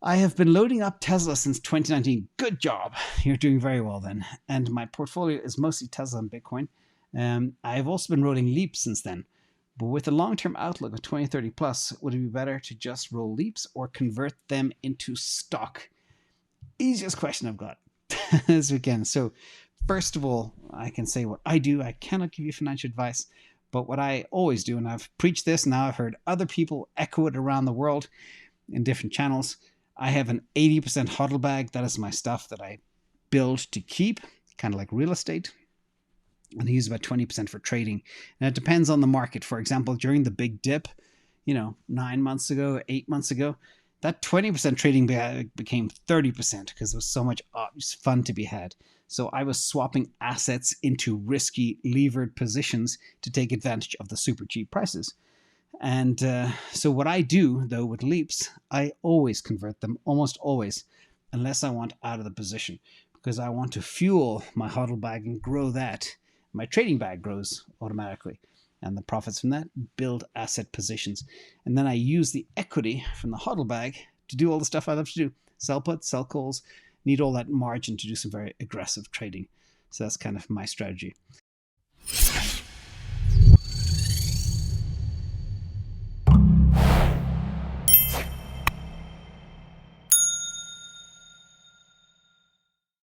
I have been loading up Tesla since 2019. Good job. You're doing very well then. And my portfolio is mostly Tesla and Bitcoin. I've also been rolling leaps since then. But with a long-term outlook of 2030 plus, would it be better to just roll leaps or convert them into stock? Easiest question I've got this weekend. So first of all, I can say what I do. I cannot give you financial advice, but what I always do, and I've preached this, now I've heard other people echo it around the world in different channels. I have an 80% hodl bag. That is my stuff that I build to keep, kind of like real estate. And I use about 20% for trading. And it depends on the market. For example, during the big dip, 9 months ago, 8 months ago, that 20% trading bag became 30% because there was so much fun to be had. So I was swapping assets into risky levered positions to take advantage of the super cheap prices. And so what I do, though, with leaps, I always convert them, almost always, unless I want out of the position, because I want to fuel my hodl bag and grow that. My trading bag grows automatically, and the profits from that build asset positions. And then I use the equity from the hodl bag to do all the stuff I love to do. Sell puts, sell calls, need all that margin to do some very aggressive trading. So that's kind of my strategy.